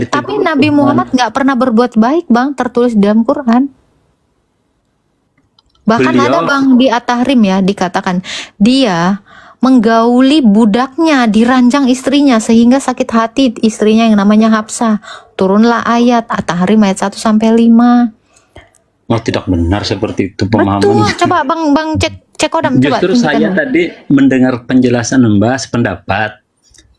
Tapi Nabi Muhammad nggak pernah berbuat baik, Bang, tertulis di dalam Quran. Bahkan Beliau- ada, Bang, di At-Tahrim ya, dikatakan dia menggauli budaknya, diranjang istrinya sehingga sakit hati istrinya yang namanya Hafsah. Turunlah ayat At-Tahrim ayat 1 sampai 5. Oh, tidak benar seperti itu pemahaman. Betul, coba Bang cek Kodam, coba Justru tunjukkan saya dulu. tadi mendengar penjelasan Mbak sependapat.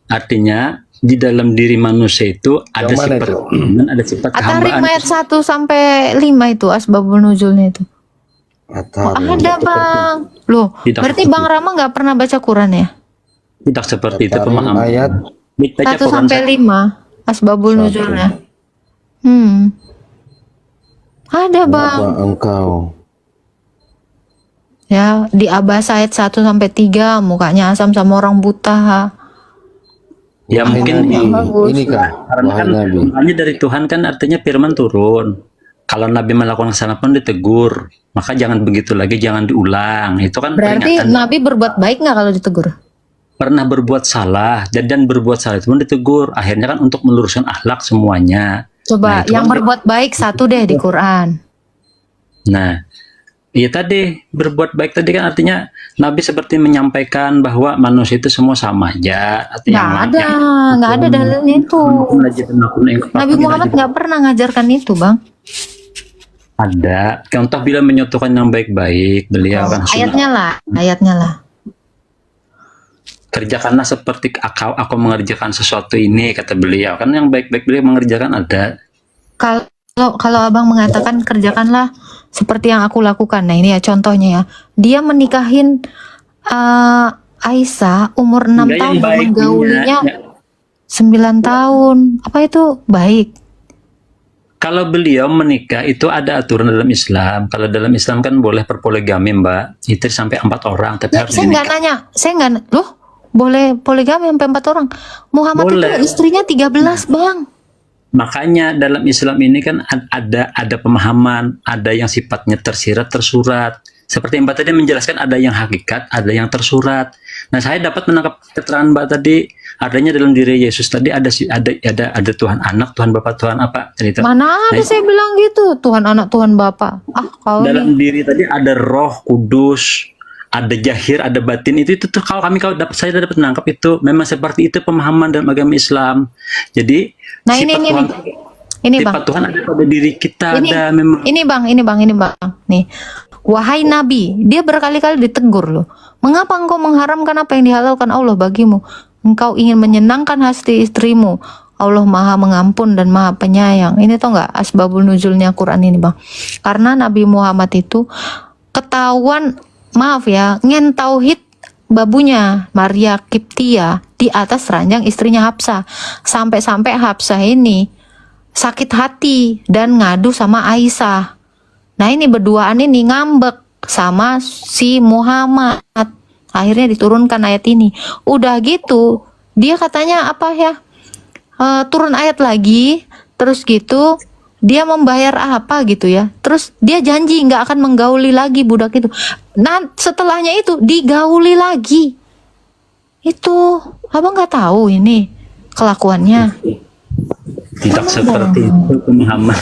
Artinya di dalam diri manusia itu ada mana sifat itu? keimanan, ada sifat At-Tahrim kehambaan. ayat 1 sampai 5 itu asbabul nuzulnya itu. Oh, At-Tahrim. ada, Bang. Loh, Tidak berarti seperti Bang Rama nggak pernah baca Quran ya? Tidak seperti itu At-Tahrim pemahaman. ayat Baca 1 Quran sampai saya. 5 asbabul 1. nuzulnya. Ada, Bang. Kenapa engkau? Ya, di Abasa ayat 1 sampai 3 mukanya asam sama orang buta. Ya Wahai mungkin Nabi, bagus. ini kah? karena Wahai kan Nabi. firmannya dari Tuhan kan artinya firman turun. Kalau Nabi melakukan kesalahan pun ditegur. Maka jangan begitu lagi, jangan diulang. Itu kan Berarti peringatan. Nabi berbuat baik nggak kalau ditegur? Pernah berbuat salah dan berbuat salah itu pun ditegur. Akhirnya kan untuk meluruskan akhlak semuanya. Coba Nah, itu yang kan- berbuat baik satu deh di Quran. Nah, iya tadi berbuat baik tadi kan artinya Nabi seperti menyampaikan bahwa manusia itu semua sama aja. Nggak ada dalilnya itu. Nabi Muhammad nggak pernah ngajarkan itu, Bang. Ada contoh bila menyatukan yang baik-baik, beliau kan sunnah. Ayatnya lah. Kerjakanlah seperti aku mengerjakan sesuatu ini, kata beliau. Kan yang baik-baik beliau mengerjakan ada. Kalau Abang mengatakan kerjakanlah seperti yang aku lakukan. Nah, ini ya contohnya ya. Dia menikahin Aisyah umur 6 Enggak, tahun yang dan baiknya, menggaulinya ya. 9 tahun. Apa itu baik? Kalau beliau menikah itu ada aturan dalam Islam. Kalau dalam Islam kan boleh berpoligami, Mbak. Itu sampai 4 orang, tapi harus Saya nggak dinikah. nanya. Saya nggak, loh, boleh poligami sampai 4 orang. Muhammad Boleh. itu istrinya 13, Bang. Makanya dalam Islam ini kan ada pemahaman, ada yang sifatnya tersirat, tersurat. Seperti Mbak tadi menjelaskan ada yang hakikat, ada yang tersurat. Nah, saya dapat menangkap keterangan Mbak tadi, adanya dalam diri Yesus tadi ada Tuhan Anak, Tuhan Bapa, Tuhan apa cerita. Mana ada Nah, saya bilang gitu, Tuhan Anak, Tuhan Bapa. Kau dalam nih. diri tadi ada Roh Kudus, ada Jahir, ada batin. Itu tuh kalau saya dapat menangkap itu memang seperti itu pemahaman dalam agama Islam. Jadi Nah, sifat ini Tuhan, Bang. sifat Tuhan ada pada diri kita, ada memang. Ini bang. Nih, wahai Nabi, dia berkali-kali ditegur loh. Mengapa engkau mengharamkan apa yang dihalalkan Allah bagimu? Engkau ingin menyenangkan hati istrimu. Allah Maha Mengampun dan Maha Penyayang. Ini tau nggak asbabul nuzulnya Quran ini, Bang? Karena Nabi Muhammad itu ketahuan, maaf ya, ngentauhid babunya Maria Kiptia di atas ranjang istrinya Hafsah. Sampai-sampai Hafsah ini sakit hati dan ngadu sama Aisyah. Nah, ini berduaan ini ngambek sama si Muhammad. Akhirnya diturunkan ayat ini. Udah gitu, dia katanya apa ya? Turun ayat lagi, terus gitu dia membayar apa gitu ya. Terus dia janji nggak akan menggauli lagi budak itu. Nah, setelahnya itu digauli lagi. Itu abang nggak tahu ini kelakuannya. Tidak seperti itu pemahaman.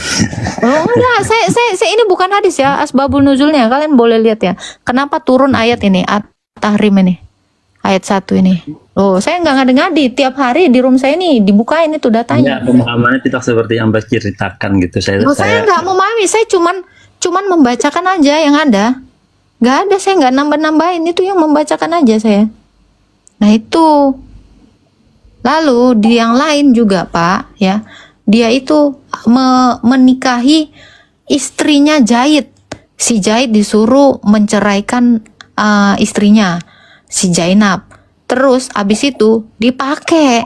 Oh enggak, saya ini bukan hadis ya, asbabul nuzulnya. Kalian boleh lihat ya. Kenapa turun ayat ini, At-Tahrim ini. Ayat 1 ini. Oh, saya nggak ngadi-ngadi. Tiap hari di room saya ini dibukain itu datanya. Ya, pemahamannya tidak seperti yang Mbak ceritakan gitu. Saya nggak memahami, saya cuman membacakan aja yang ada. Nggak ada, saya nggak nambah-nambahin, itu yang membacakan aja saya. Nah itu. Lalu di yang lain juga Pak, ya, dia itu menikahi istrinya Zaid. Si Zaid disuruh menceraikan istrinya, si Zainab. Terus abis itu dipakai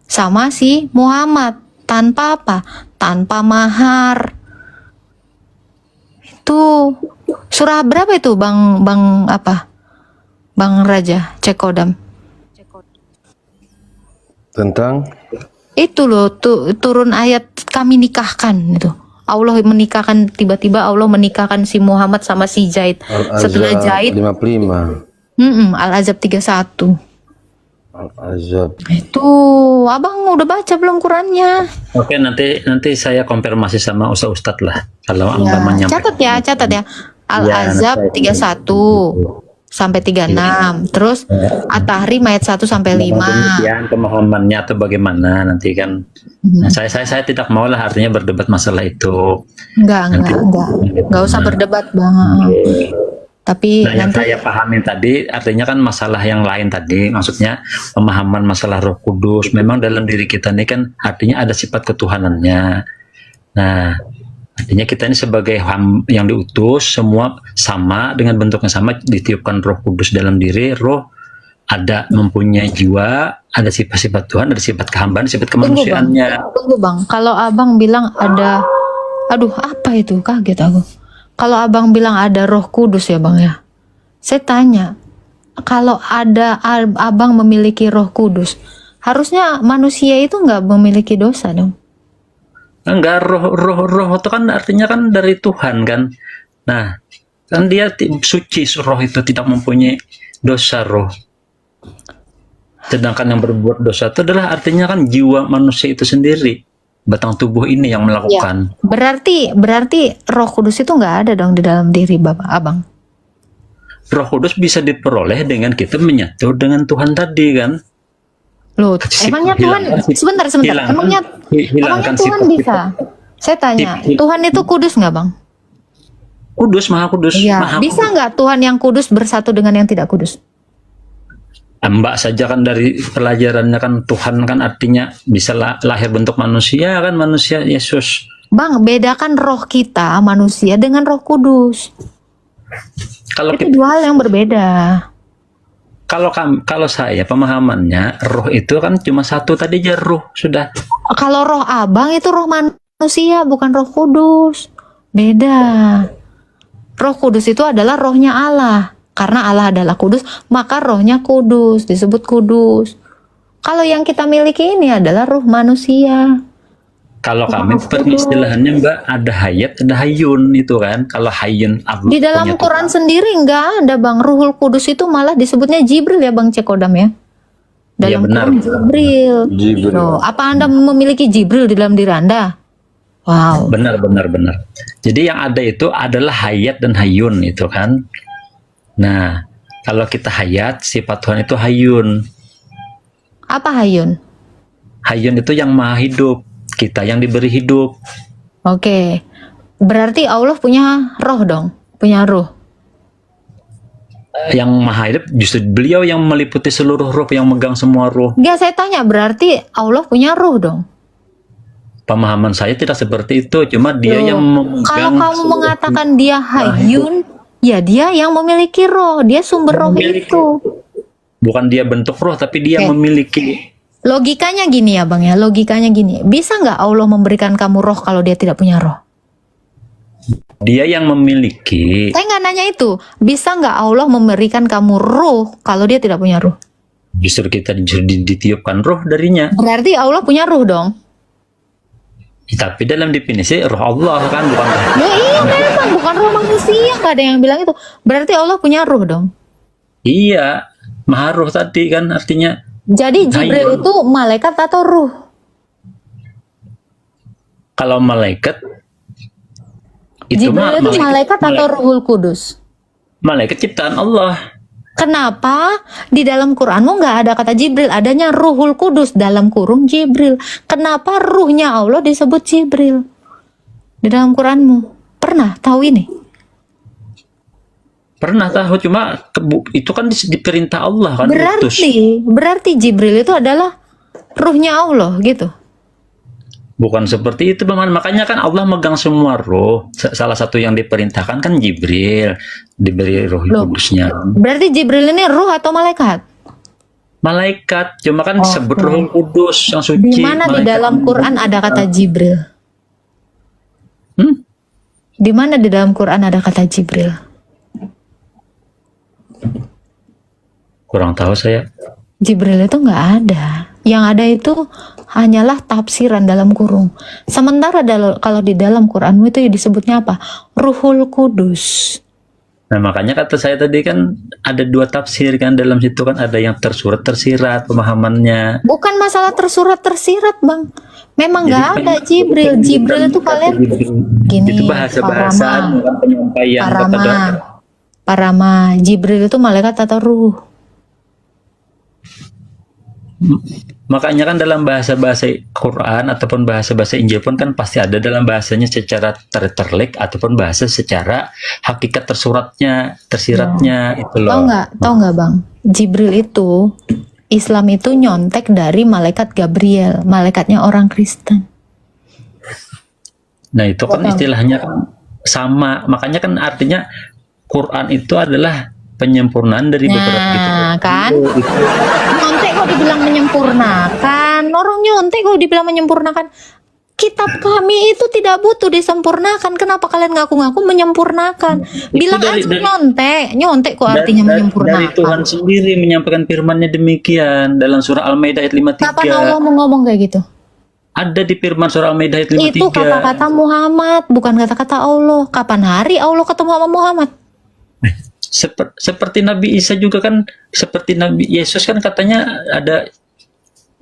sama si Muhammad tanpa apa? Tanpa mahar. Itu surah berapa itu Bang Raja Cekodam? Tentang Itu loh turun ayat kami nikahkan itu. Allah menikahkan, tiba-tiba Allah menikahkan si Muhammad sama si Zaid. Setelah Zaid 55. Al-Azab 31. Al-Ahzab. Itu abang udah baca belum Qurannya? Oke, nanti saya konfirmasi sama ustadz lah kalau Ya, umpamanya. catat ya. Al-Azab 31 sampai 36. Terus At-Tahrim ayat 1 sampai 5. Demikian pemahamannya atau bagaimana nanti kan. Nah, saya tidak mau lah artinya berdebat masalah itu. Enggak. Nanti- Enggak usah berdebat, Bang. Tapi Nah, yang nanti saya pahami tadi artinya kan masalah yang lain tadi, maksudnya pemahaman masalah Roh Kudus. Memang dalam diri kita ini kan artinya ada sifat ketuhanannya. Nah, artinya kita ini sebagai yang diutus semua sama dengan bentuknya sama, ditiupkan Roh Kudus dalam diri. Roh ada mempunyai jiwa, ada sifat-sifat Tuhan, ada sifat kehambaan, sifat kemanusiaannya. Tunggu Bang, kalau abang bilang ada, aduh apa itu, kaget aku. Kalau abang bilang ada Roh Kudus ya Bang ya, saya tanya, kalau ada abang memiliki Roh Kudus, harusnya manusia itu nggak memiliki dosa dong? Enggak, roh itu kan artinya kan dari Tuhan kan. Nah, kan dia suci, roh itu tidak mempunyai dosa roh. Sedangkan yang berbuat dosa itu adalah artinya kan jiwa manusia itu sendiri. Batang tubuh ini yang melakukan. Berarti Roh Kudus itu nggak ada dong di dalam diri Bapak abang? Roh Kudus bisa diperoleh dengan kita menyatu dengan Tuhan tadi kan. Loh, emangnya Tuhan, sebentar, emangnya hilangkan Tuhan sifat- bisa? Saya tanya, Tuhan itu kudus nggak Bang? Kudus, maha kudus. Iya, Maha bisa kudus. nggak Tuhan yang kudus bersatu dengan yang tidak kudus? Mbak saja kan dari pelajarannya kan Tuhan kan artinya bisa lahir bentuk manusia kan, manusia Yesus. Bang, bedakan roh kita manusia dengan Roh Kudus. Kalau Itu dua hal yang berbeda. kalau saya pemahamannya roh itu kan cuma satu tadi aja, roh sudah. Kalau roh abang itu roh manusia, bukan Roh Kudus. Beda. Roh Kudus itu adalah rohnya Allah. Karena Allah adalah kudus, maka rohnya kudus, disebut kudus. Kalau yang kita miliki ini adalah roh manusia. Kalau kami peristilahannya Mbak ada hayat, ada hayun itu kan. Kalau hayun Allah Di dalam punya Quran Tuhan. sendiri nggak ada Bang. Ruhul Kudus itu malah disebutnya Jibril ya Bang Cekodam ya. Dalam Iya, benar. Quran Jibril. Jibril. Loh, apa Anda memiliki Jibril di dalam diri Anda? Wow. Benar. Jadi yang ada itu adalah hayat dan hayun itu kan. Nah, kalau kita hayat, sifat Tuhan itu hayun. Apa hayun? Hayun itu yang maha hidup. Kita yang diberi hidup. Oke. Berarti Allah punya roh dong, punya roh. Yang maha hidup justru beliau yang meliputi seluruh roh, yang megang semua roh. Enggak, saya tanya, berarti Allah punya roh dong. Pemahaman saya tidak seperti itu, cuma dia Loh, yang memegang kalau kamu seluruh mengatakan dia hayun, ya dia yang memiliki roh, dia sumber roh memiliki. itu. Bukan dia bentuk roh, tapi dia Oke. memiliki. Logikanya gini ya Bang ya, logikanya gini. Bisa nggak Allah memberikan kamu roh kalau dia tidak punya roh? Dia yang memiliki. Saya nggak nanya itu. Bisa nggak Allah memberikan kamu roh kalau dia tidak punya roh? Justru kita ditiupkan roh darinya. Berarti Allah punya roh dong. Tapi dalam definisi roh Allah kan bukan roh. Ya iya memang, bukan roh manusia. Nggak ada yang bilang itu. Berarti Allah punya roh dong. Iya, maha roh tadi kan artinya. Jadi Jibril Hayun. itu malaikat atau ruh? Kalau malaikat itu Jibril itu malaikat atau Ruhul Kudus? malaikat ciptaan Allah. Kenapa di dalam Quranmu nggak ada kata Jibril, adanya Ruhul Kudus dalam kurung Jibril? Kenapa ruhnya Allah disebut Jibril di dalam Quranmu? Pernah tahu ini? Pernah tahu, cuma itu kan diperintah Allah kan diutus. Berarti Jibril itu adalah ruhnya Allah gitu. Bukan seperti itu Bang. Makanya kan Allah megang semua roh. Salah satu yang diperintahkan kan Jibril, diberi roh Loh. kudusnya. Berarti Jibril ini ruh atau malaikat? Malaikat, cuma kan disebut Oke. roh kudus yang suci. Di mana di Malaikat. dalam Quran ada kata Jibril? Hmm? Di mana di dalam Quran ada kata Jibril? Kurang tahu saya. Jibril itu nggak ada. Yang ada itu hanyalah tafsiran dalam kurung. Sementara kalau di dalam Quranmu itu disebutnya apa? Ruhul Kudus. Nah, makanya kata saya tadi kan ada dua tafsir kan dalam situ kan, ada yang tersurat tersirat pemahamannya. Bukan masalah tersurat tersirat, Bang. Memang Jadi nggak ada Jibril. Jibril itu kalian gini, itu bahasa-bahasa bukan penyampaian kepada Parama. Jibril itu malaikat atau ruh? makanya kan dalam bahasa-bahasa Quran ataupun bahasa-bahasa Injil pun kan pasti ada dalam bahasanya secara terlek ataupun bahasa secara hakikat tersiratnya itu loh. Tahu nggak, Bang? Jibril itu Islam itu nyontek dari malaikat Gabriel, malaikatnya orang Kristen. Nah, itu kan istilahnya kan sama, makanya kan artinya Quran itu adalah penyempurnaan dari beberapa kitab. Nah, kan? Nyontek kok dibilang menyempurnakan. Orang nyontek kok dibilang menyempurnakan. Kitab kami itu tidak butuh disempurnakan. Kenapa kalian ngaku-ngaku menyempurnakan? Bilang aja nyontek. Nyontek kok artinya menyempurnakan. Dari Tuhan sendiri menyampaikan firman-Nya demikian dalam surah Al-Maidah ayat 53. Kapan Allah mau ngomong kayak gitu? Ada di firman surah Al-Maidah ayat 53. Itu kata-kata Muhammad, bukan kata-kata Allah. Kapan hari Allah ketemu sama Muhammad? Seperti Nabi Isa juga kan, seperti Nabi Yesus kan katanya ada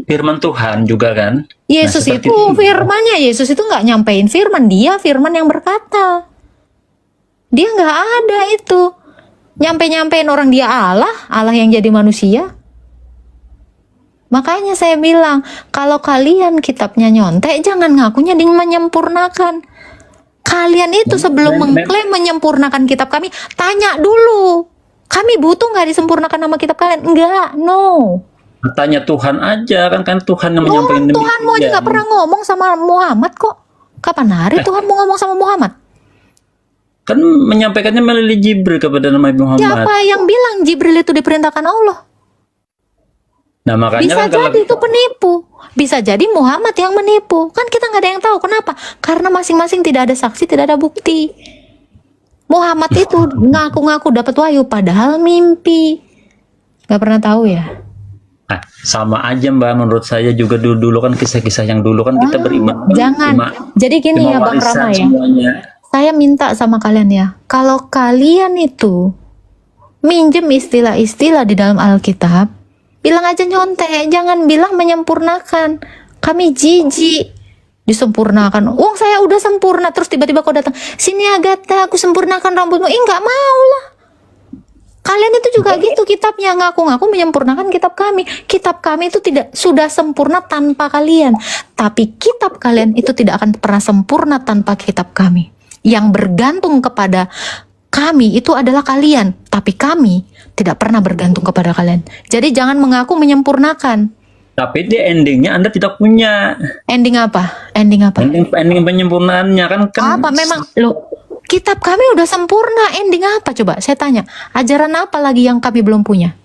firman Tuhan juga kan. Yesus itu firmannya, Yesus itu nggak nyampein firman, dia firman yang berkata. Dia nggak ada itu. Nyampein orang dia Allah yang jadi manusia. Makanya saya bilang, kalau kalian kitabnya nyontek, jangan ngakunya dengan menyempurnakan. Kalian itu sebelum mengklaim menyempurnakan kitab kami, tanya dulu. Kami butuh nggak disempurnakan nama kitab kalian? Enggak, no. Tanya Tuhan aja kan Tuhan yang menyampaikan demikian. Tuhan mau aja nggak pernah ngomong sama Muhammad kok. Kapan hari Tuhan mau ngomong sama Muhammad? Kan menyampaikannya melalui Jibril kepada Nabi Muhammad. Siapa yang bilang Jibril itu diperintahkan Allah? Nah, makanya Bisa kan jadi itu penipu. Bisa jadi Muhammad yang menipu. Kan kita nggak ada yang tahu. Kenapa? Karena masing-masing tidak ada saksi, tidak ada bukti. Muhammad itu ngaku-ngaku dapat wahyu padahal mimpi. Nggak pernah tahu ya. Nah, sama aja Mbak, menurut saya juga dulu kan kisah-kisah yang dulu kan kita beriman. Jangan. Jadi gini ya Bang Rama ya. Semuanya. Saya minta sama kalian ya. Kalau kalian itu minjem istilah-istilah di dalam Alkitab, bilang aja nyontek, jangan bilang menyempurnakan. Kami jijik disempurnakan. Wong saya udah sempurna, terus tiba-tiba kau datang, sini Agatha, aku sempurnakan rambutmu. Nggak mau lah. Kalian itu juga gitu kitabnya, ngaku-ngaku menyempurnakan kitab kami. Kitab kami itu tidak sudah sempurna tanpa kalian. Tapi kitab kalian itu tidak akan pernah sempurna tanpa kitab kami. Yang bergantung kepada kami itu adalah kalian, tapi kami tidak pernah bergantung kepada kalian. Jadi jangan mengaku menyempurnakan. Tapi di endingnya Anda tidak punya. Ending apa? Ending apa? Ending penyempurnaannya kan apa memang lo kitab kami udah sempurna, ending apa coba? Saya tanya, ajaran apa lagi yang kami belum punya?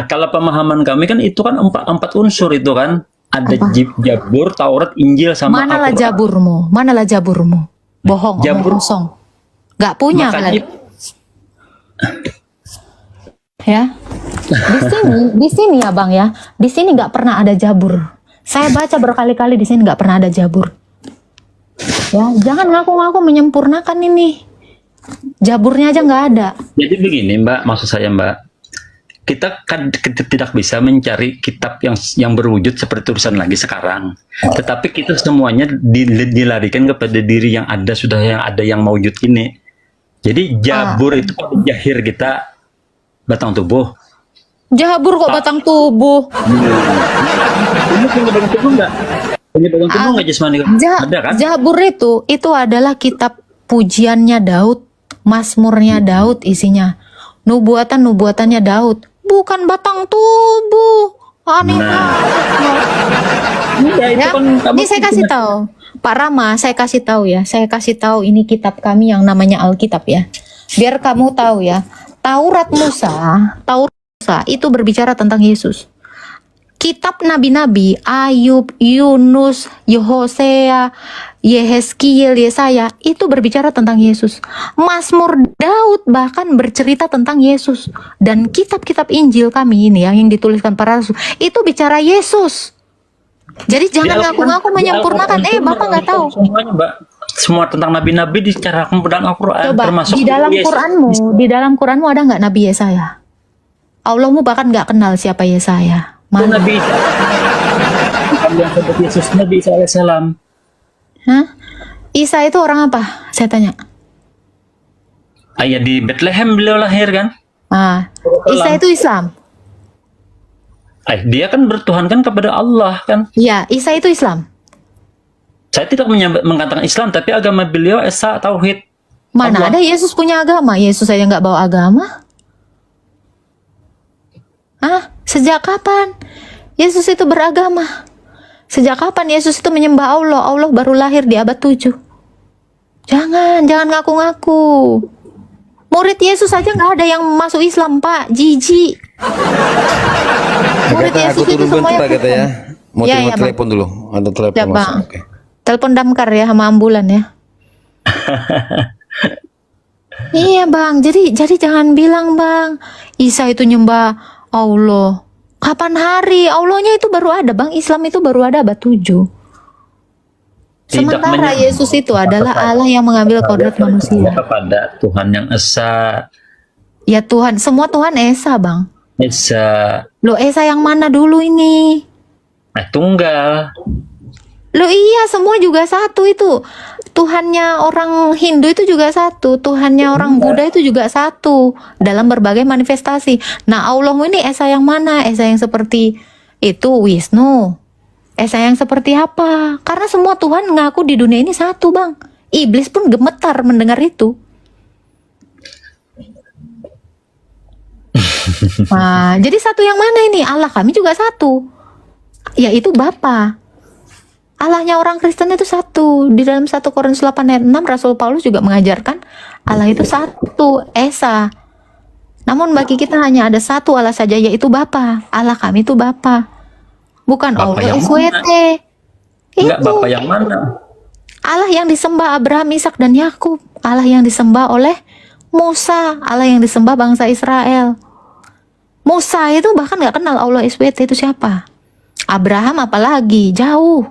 Kalau pemahaman kami kan itu kan empat unsur itu kan. Ada Jabur, Taurat, Injil sama Manalah Jaburmu? Manalah Jaburmu? Bohong, Jabur kosong. Gak punya kalian. Ya. Di sini ya Bang ya. Di sini nggak pernah ada Jabur. Saya baca berkali-kali di sini nggak pernah ada Jabur. Ya, jangan ngaku-ngaku menyempurnakan ini. Jaburnya aja nggak ada. Jadi begini Mbak, maksud saya Mbak, kita kan tidak bisa mencari kitab yang berwujud seperti tulisan lagi sekarang. Tetapi kita semuanya dilarikan kepada diri yang ada, sudah yang ada yang mewujud ini. Jadi Jabur itu jahir kita batang tubuh. Jabur kok batang tubuh? Ini punya batang tubuh nggak? Punya batang tubuh nggak jasmani? Ada kan? Jabur itu adalah kitab pujiannya Daud, Mazmurnya Daud isinya. Nubuatannya Daud. Bukan batang tubuh. Aneh Ya, ini saya kasih tahu. Pak Rama, saya kasih tahu ya. Saya kasih tahu ini kitab kami yang namanya Alkitab ya. Biar kamu tahu ya. Taurat Musa itu berbicara tentang Yesus. Kitab nabi-nabi Ayub, Yunus, Yehosea, Yehezkiel, Yesaya itu berbicara tentang Yesus. Mazmur Daud bahkan bercerita tentang Yesus. Dan kitab-kitab Injil kami ini yang dituliskan para rasul itu bicara Yesus. Jadi jangan ngaku-ngaku menyempurnakan. Bapak nggak tahu. Semuanya, Mbak. semua tentang nabi-nabi diceritakan dalam Al-Quran, Coba termasuk di dalam Quranmu ada nggak Nabi Yesaya? Allahmu bahkan nggak kenal siapa Yesaya. Itu Mana? Nabi Isa. Bukan yang seperti Yesus, Nabi Isa alaihissalam. Hah? Isa itu orang apa? Saya tanya. Ayah di Bethlehem beliau lahir kan? Ah, Isa itu Islam. Dia kan bertuhankan kepada Allah kan? Iya, Isa itu Islam. Saya tidak mengatakan Islam, tapi agama beliau Esa Tauhid. Mana Allah. ada Yesus punya agama? Yesus saja nggak bawa agama. Hah? Sejak kapan Yesus itu beragama? Sejak kapan Yesus itu menyembah Allah? Allah baru lahir di abad 7. Jangan ngaku-ngaku. Murid Yesus saja nggak ada yang masuk Islam, Pak. Jijik. Murid Kata Yesus aku itu turun semuanya bentar kata ya. Mau Ya, terima ya, Bang. telepon dulu. Ada telepon Ya, masuk. Bang. Oke. Telepon damkar ya sama ambulan ya. Iya bang, jadi jangan bilang bang, Isa itu nyembah Allah. Kapan hari? Allahnya itu baru ada bang, Islam itu baru ada abad 7. Sementara menyembah Yesus itu adalah Allah yang mengambil kodrat manusia. kepada Tuhan yang Esa. Ya Tuhan, semua Tuhan Esa bang. Esa. Lo Esa yang mana dulu ini? Tunggal. Lo iya, semua juga satu itu. Tuhannya orang Hindu itu juga satu, Tuhannya orang Buddha itu juga satu dalam berbagai manifestasi. Nah, Allahmu ini Esa yang mana? Esa yang seperti itu Wisnu. Esa yang seperti apa? Karena semua Tuhan ngaku di dunia ini satu, Bang. Iblis pun gemetar mendengar itu. Nah, jadi satu yang mana ini? Allah kami juga satu. Yaitu Bapa. Allahnya orang Kristen itu satu. Di dalam 1 Korintus 8 ayat 6 Rasul Paulus juga mengajarkan Allah itu satu, Esa. Namun bagi kita hanya ada satu Allah saja, yaitu Bapa. Allah kami itu Bapa. Bukan Bapa Allah yang SWT. Enggak, Itu Bapak yang mana? Allah yang disembah Abraham, Ishak dan Yakub. Allah yang disembah oleh Musa. Allah yang disembah bangsa Israel. Musa itu bahkan nggak kenal Allah SWT itu siapa. Abraham apalagi, jauh.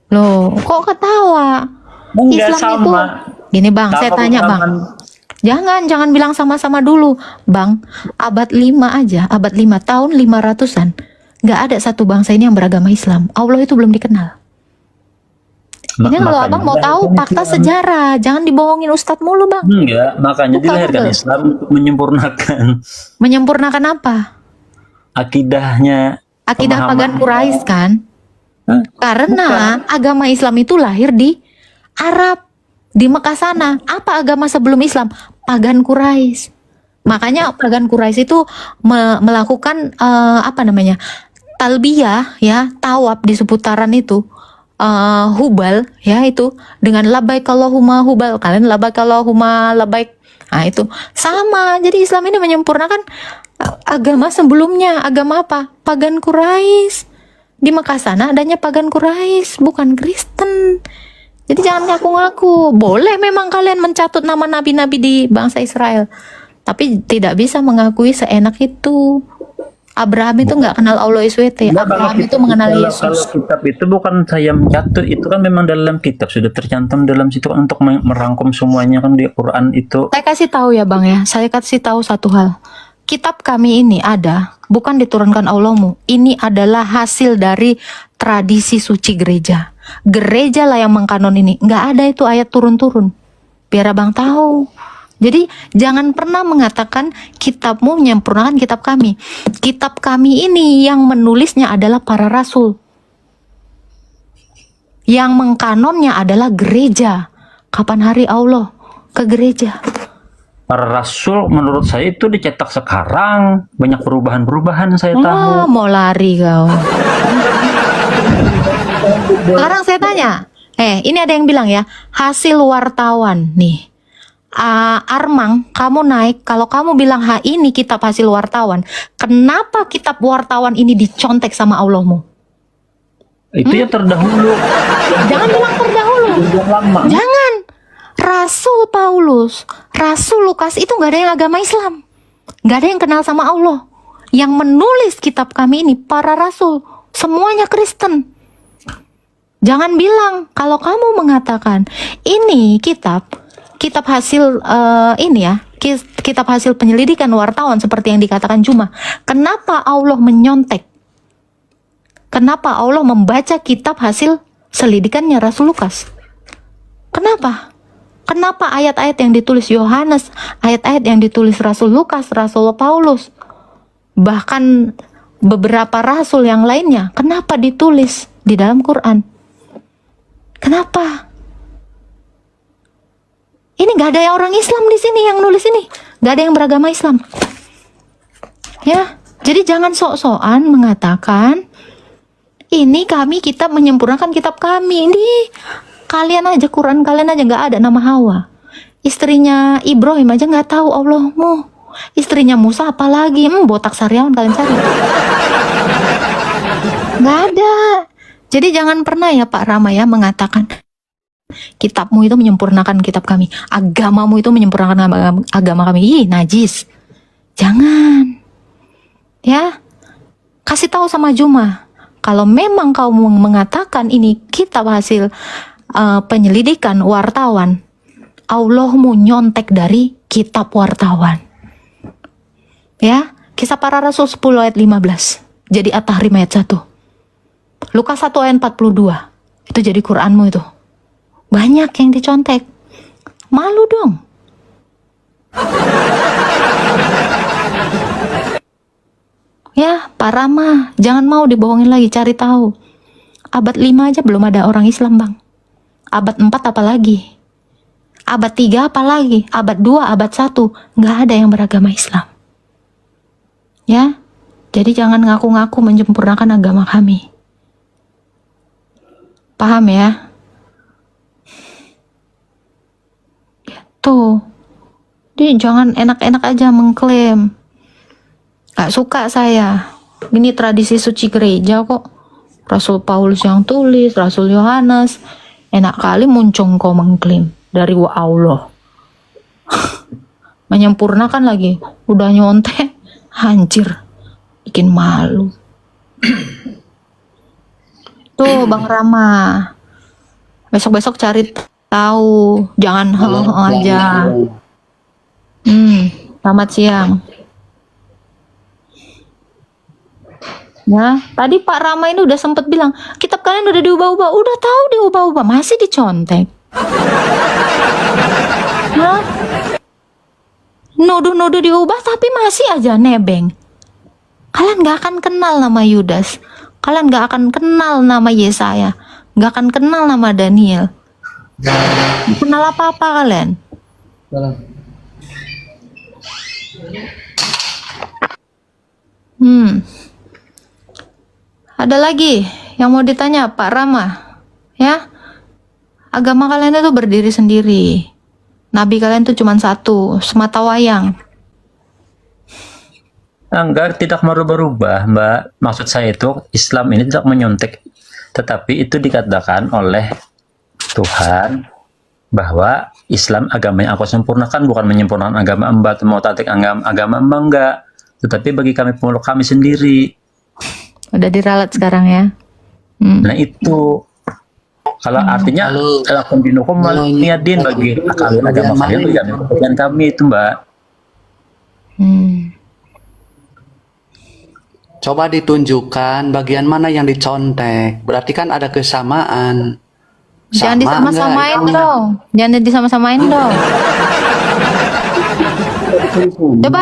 Loh, kok ketawa? Enggak Islam itu sama. gini bang, saya Sama tanya bang. Jangan bilang sama-sama dulu, bang. Abad 5 aja, abad 5 tahun 500-an, nggak ada satu bangsa ini yang beragama Islam. Allah itu belum dikenal. Ini kalau abang mau tahu fakta sejarah, jangan dibohongin Ustadz mulu bang. Enggak, makanya Bukan, dilahirkan betul. Islam untuk menyempurnakan Menyempurnakan apa? akidahnya. Akidah pemahaman. pagan Quraisy kan? Hah? Karena agama Islam itu lahir di Arab, di Mekah sana. Apa agama sebelum Islam? Pagan Quraisy. Makanya pagan Quraisy itu melakukan apa namanya? Talbiyah ya, tawaf di seputaran itu. Hubal ya itu dengan labbaik Allahumma hubal, kalian labbaik Allahumma labbaik. Nah itu sama. Jadi Islam ini menyempurnakan agama sebelumnya. Agama apa? Pagan Quraisy. Di Mekah sana adanya pagan Quraisy, bukan Kristen. Jadi jangan ngaku-ngaku. Boleh memang kalian mencatut nama nabi-nabi di bangsa Israel, tapi tidak bisa mengakui seenak itu. Abraham itu nggak kenal Allah SWT. Enggak, Abraham itu mengenal kalau Yesus. kitab itu bukan saya mencatat, itu kan memang dalam kitab sudah tercantum dalam situ kan, untuk merangkum semuanya kan di Quran itu. Saya kasih tahu ya bang ya, saya kasih tahu satu hal. Kitab kami ini ada, bukan diturunkan Allahmu. Ini adalah hasil dari tradisi suci gereja. Gereja lah yang mengkanon ini. Nggak ada itu ayat turun-turun. Biar abang tahu. Jadi jangan pernah mengatakan kitabmu menyempurnakan kitab kami. Kitab kami ini yang menulisnya adalah para rasul. Yang mengkanonnya adalah gereja. Kapan hari Allah ke gereja? Para rasul menurut saya itu dicetak sekarang, banyak perubahan-perubahan saya tahu. Wah, mau lari kau. Sekarang saya tanya, ini ada yang bilang ya, hasil wartawan nih. Armang, kamu naik, kalau kamu bilang ini kitab hasil wartawan, kenapa kitab wartawan ini dicontek sama Allahmu? Itu yang terdahulu. Jangan bilang terdahulu. Yang lama. Jangan. Rasul Paulus, Rasul Lukas itu nggak ada yang agama Islam, nggak ada yang kenal sama Allah. Yang menulis kitab kami ini para rasul, semuanya Kristen. Jangan bilang kalau kamu mengatakan ini kitab hasil ini ya, kitab hasil penyelidikan wartawan seperti yang dikatakan Juma. Kenapa Allah menyontek? Kenapa Allah membaca kitab hasil selidikannya Rasul Lukas? Kenapa? Kenapa ayat-ayat yang ditulis Yohanes, ayat-ayat yang ditulis Rasul Lukas, Rasul Paulus, bahkan beberapa rasul yang lainnya, kenapa ditulis di dalam Quran? Kenapa? Ini gak ada orang Islam di sini yang nulis ini, gak ada yang beragama Islam. Ya, jadi jangan sok-sokan mengatakan ini kita menyempurnakan kitab kami. Ini kalian aja Quran kalian aja nggak ada nama Hawa. Istrinya Ibrahim aja nggak tahu Allahmu. Istrinya Musa apalagi botak sariawan kalian cari. Nggak ada. Jadi jangan pernah ya Pak Rama ya mengatakan kitabmu itu menyempurnakan kitab kami, agamamu itu menyempurnakan agama kami. Ih, najis. Jangan. Ya. Kasih tahu sama Juma. Kalau memang kau mengatakan ini kitab hasil penyelidikan wartawan, Allahmu nyontek dari kitab wartawan. Ya, Kisah Para Rasul 10 ayat 15. Jadi At-Tahrim ayat 1. Lukas 1 ayat 42. Itu jadi Quranmu itu. Banyak yang dicontek. Malu dong. Ya, Pak Rama, jangan mau dibohongin lagi, cari tahu. Abad 5 aja belum ada orang Islam, Bang. Abad 4 apalagi? Abad 3 apalagi? Abad 2, abad 1, nggak ada yang beragama Islam. Ya, jadi jangan ngaku-ngaku menyempurnakan agama kami. Paham ya? Tuh, jadi jangan enak-enak aja mengklaim. Gak suka saya. Ini tradisi suci gereja kok. Rasul Paulus yang tulis, Rasul Yohanes. Enak kali muncung kau mengklaim dari Allah. Menyempurnakan lagi. Udah nyontek. Hancur. Bikin malu. Tuh Bang Rama. Besok-besok cari tahu. Jangan aja. Selamat siang. Ya, tadi Pak Rama ini udah sempet bilang, kitab kalian udah diubah-ubah. Udah tahu diubah-ubah, masih dicontek. Hah? Nuduh-nuduh diubah tapi masih aja nebeng. Kalian gak akan kenal nama Yudas. Kalian gak akan kenal nama Yesaya. Gak akan kenal nama Daniel. Kenal apa-apa kalian? Ada lagi yang mau ditanya Pak Rama? Ya, agama kalian itu berdiri sendiri. Nabi kalian itu cuma satu, semata wayang. Enggak, tidak merubah-rubah, Mbak. Maksud saya itu Islam ini tidak menyontek, tetapi itu dikatakan oleh Tuhan bahwa Islam agama yang aku sempurnakan, bukan menyempurnakan agama Mbak, mau tatik agama Mbak, enggak. Tetapi bagi kami pemeluk kami sendiri. Udah diralat sekarang ya. Nah itu kalau artinya akan dinukum niadin bagi agama kalian itu yang kami itu Mbak. Coba ditunjukkan bagian mana yang dicontek. Berarti kan ada kesamaan. Jangan Sama disama-samain enggak? dong. Jangan disama-samain dong.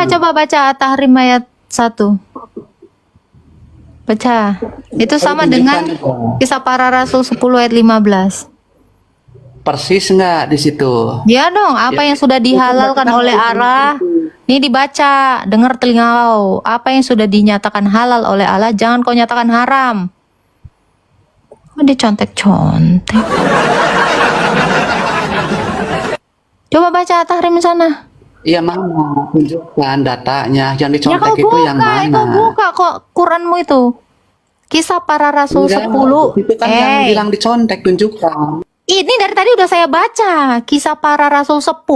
Coba baca At-Tahrim ayat 1. Baca. Itu sama dengan Kisah Para Rasul 10 ayat 15. Persis nggak di situ? Ya dong, apa yang sudah dihalalkan oleh Allah, ini dibaca, dengar telinga kau. Apa yang sudah dinyatakan halal oleh Allah, jangan kau nyatakan haram. Oh, dicontek-contek. Coba baca At-Tahrim sana. Iya mana? Tunjukkan datanya. Yang Ya dicontek kau itu yang buka, mana? kau buka kok Quranmu itu. Kisah Para Rasul Enggak, 10. itu kan yang bilang dicontek, tunjukkan. Ini dari tadi udah saya baca. Kisah Para Rasul 10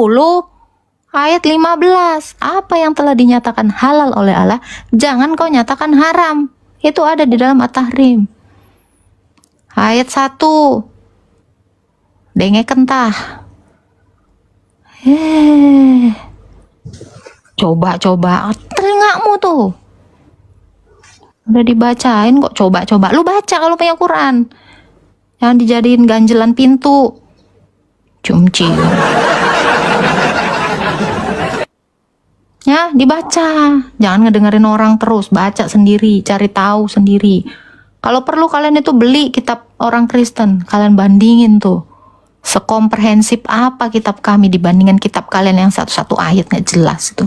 ayat 15. Apa yang telah dinyatakan halal oleh Allah, jangan kau nyatakan haram. Itu ada di dalam At-Tahrim. Ayat 1. Denge kentah. Coba telingamu tuh. Udah dibacain kok coba. Lu baca kalau punya Quran. Jangan dijadiin ganjelan pintu. Cumci. Ya, dibaca. Jangan ngedengerin orang terus, baca sendiri, cari tahu sendiri. Kalau perlu kalian itu beli kitab orang Kristen, kalian bandingin tuh. Sekomprehensif apa kitab kami dibandingkan kitab kalian yang satu-satu ayat nggak jelas itu.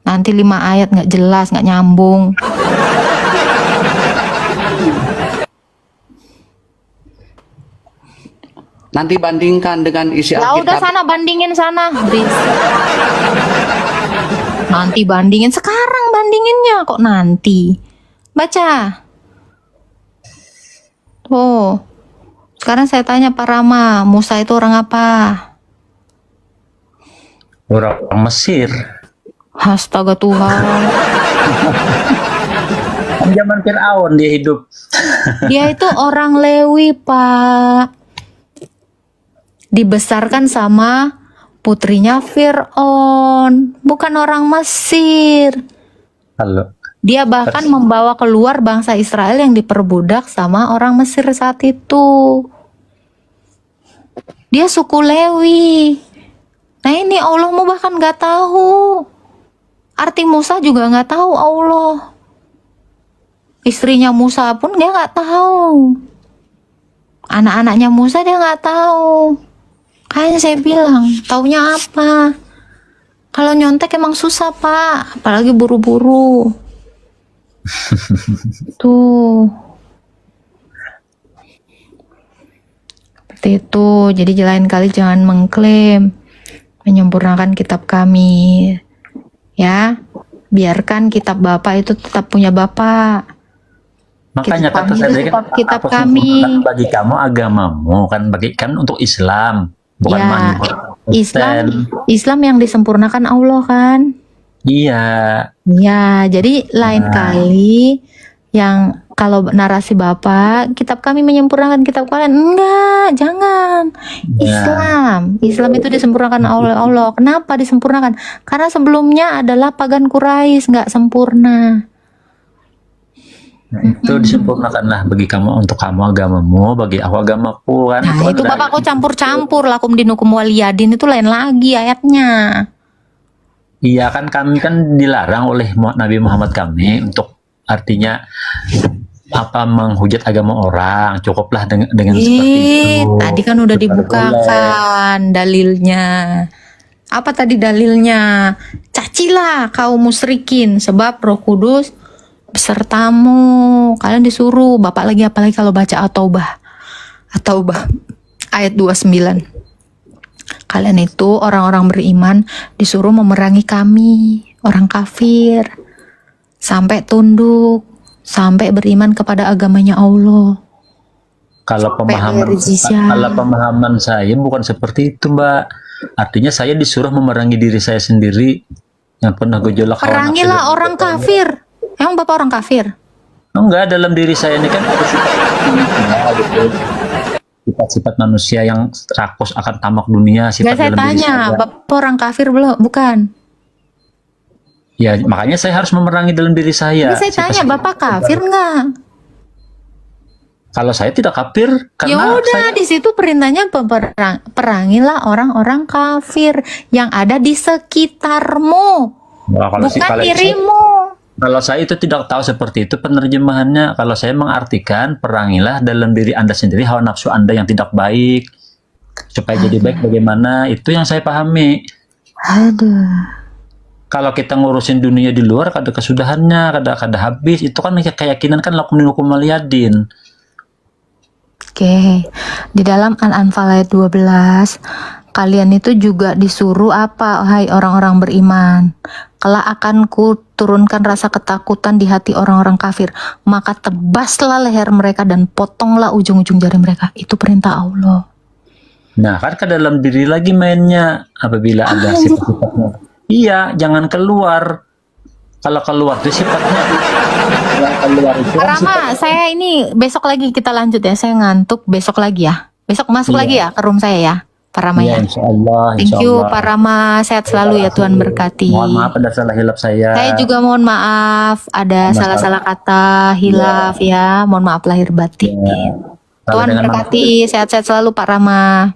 Nanti 5 ayat nggak jelas, nggak nyambung. Nanti bandingkan dengan isi Ya udah Alkitab. sana bandingin sana, berisik. Nanti bandingin, sekarang bandinginnya kok nanti. Baca. Tuh. Sekarang saya tanya Pak Rama, Musa itu orang apa? Orang Mesir. Astaga Tuhan. Kan zaman Fir'aun dia hidup. Dia itu orang Lewi, Pak. Dibesarkan sama putrinya Fir'aun, bukan orang Mesir. Kalau Dia bahkan membawa keluar bangsa Israel yang diperbudak sama orang Mesir saat itu. Dia suku Lewi. Nah ini Allah mau bahkan gak tahu. Arti Musa juga gak tahu Allah. Istrinya Musa pun dia gak tahu. Anak-anaknya Musa dia gak tahu. Kayaknya saya bilang, taunya apa? Kalau nyontek emang susah, Pak. Apalagi buru-buru. Tuh. Seperti itu. Jadi lain kali jangan mengklaim menyempurnakan kitab kami. Ya. Biarkan kitab Bapak itu tetap punya Bapak. makanya Kitab kata kami saya itu tadi kan kitab aku kami. sempurnakan bagi kamu agamamu kan bagi kan untuk Islam bukan Ya, Kristen. Islam yang disempurnakan Allah kan. Iya. Ya, jadi lain kali yang kalau narasi Bapak, kitab kami menyempurnakan kitab kalian. Enggak, jangan. Islam itu disempurnakan oleh Allah. Kenapa disempurnakan? Karena sebelumnya adalah pagan Quraisy, nggak sempurna. Nah, itu disempurnakanlah bagi kamu untuk kamu agamamu, bagi aku agamaku kan. Nah, itu Bapak kok campur-campur lakum dinukum waliyadin itu lain lagi ayatnya. Iya kan kami kan dilarang oleh Nabi Muhammad kami untuk artinya apa menghujat agama orang, cukuplah dengan seperti itu. Tadi kan udah Bukan dibukakan dalilnya. Apa tadi dalilnya? Cacilah kaum musyrikin sebab Roh Kudus besertamu. Kalian disuruh, Bapak lagi apalagi kalau baca At-Taubah. At-Taubah ayat 29. Kalian itu orang-orang beriman disuruh memerangi kami, orang kafir, sampai tunduk, sampai beriman kepada agamanya Allah. Kalau Berizisya. pemahaman saya bukan seperti itu, Mbak. Artinya saya disuruh memerangi diri saya sendiri yang pernah gejolak hawa nafsu Perangilah dan orang kafir. Emang Bapak orang kafir? enggak, dalam diri saya ini kan ada sifat-sifat manusia yang rakus akan tamak dunia, sifat Gak saya dalam diri tanya, saya. Bapak orang kafir belum? Bukan. Ya, makanya saya harus memerangi dalam diri saya. Ini saya tanya, Bapak kafir nggak? Kalau saya tidak kafir Ya karena udah, saya di situ perintahnya perangilah orang-orang kafir yang ada di sekitarmu, Wah, kalau bukan kalau dirimu. Kalau saya itu tidak tahu seperti itu penerjemahannya. Kalau saya mengartikan perangilah dalam diri Anda sendiri hawa nafsu Anda yang tidak baik supaya jadi baik bagaimana, itu yang saya pahami. Aduh. Kalau kita ngurusin dunia di luar kada kesudahannya, kada habis, itu kan keyakinan kan lakum dinukum waliyadin. Oke. Di dalam Al-Anfal ayat 12, kalian itu juga disuruh apa, hai orang-orang beriman? Kelak akan ku turunkan rasa ketakutan di hati orang-orang kafir, maka tebaslah leher mereka dan potonglah ujung-ujung jari mereka. Itu perintah Allah. Nah, kan ke dalam diri lagi mainnya apabila ada sifat-sifatnya. Iya, jangan keluar. Kalau keluar itu sifatnya keluar itu Pak kan Rama, saya ini besok lagi kita lanjut ya. Saya ngantuk, besok lagi ya. Besok masuk Iya. lagi ya ke room saya ya, Pak Rama ya, ya. insya Allah, Thank insya you Allah. Pak Rama, sehat selalu ya, Tuhan berkati. Mohon maaf ada salah hilap saya. Saya juga mohon maaf, ada Masalah. salah-salah kata, hilaf ya. Mohon maaf lahir batin. Salah Tuhan dengan berkati, sehat-sehat selalu Pak Rama.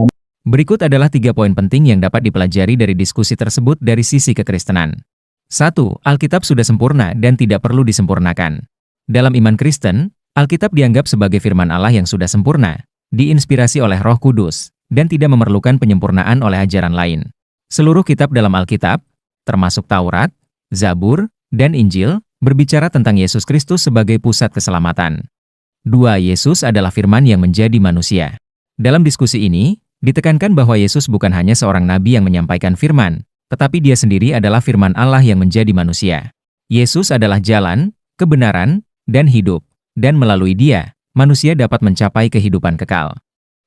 Berikut adalah 3 poin penting yang dapat dipelajari dari diskusi tersebut dari sisi kekristenan. 1. Alkitab sudah sempurna dan tidak perlu disempurnakan. Dalam iman Kristen, Alkitab dianggap sebagai firman Allah yang sudah sempurna, diinspirasi oleh Roh Kudus, dan tidak memerlukan penyempurnaan oleh ajaran lain. Seluruh kitab dalam Alkitab, termasuk Taurat, Zabur, dan Injil, berbicara tentang Yesus Kristus sebagai pusat keselamatan. 2. Yesus adalah firman yang menjadi manusia. Dalam diskusi ini, ditekankan bahwa Yesus bukan hanya seorang nabi yang menyampaikan firman, tetapi dia sendiri adalah firman Allah yang menjadi manusia. Yesus adalah jalan, kebenaran, dan hidup, dan melalui dia, manusia dapat mencapai kehidupan kekal.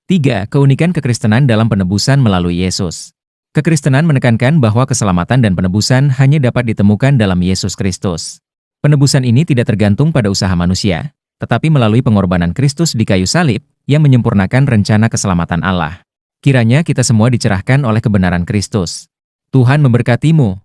3. Keunikan kekristenan dalam penebusan melalui Yesus. Kekristenan menekankan bahwa keselamatan dan penebusan hanya dapat ditemukan dalam Yesus Kristus. Penebusan ini tidak tergantung pada usaha manusia, tetapi melalui pengorbanan Kristus di kayu salib yang menyempurnakan rencana keselamatan Allah. Kiranya kita semua dicerahkan oleh kebenaran Kristus. Tuhan memberkatimu.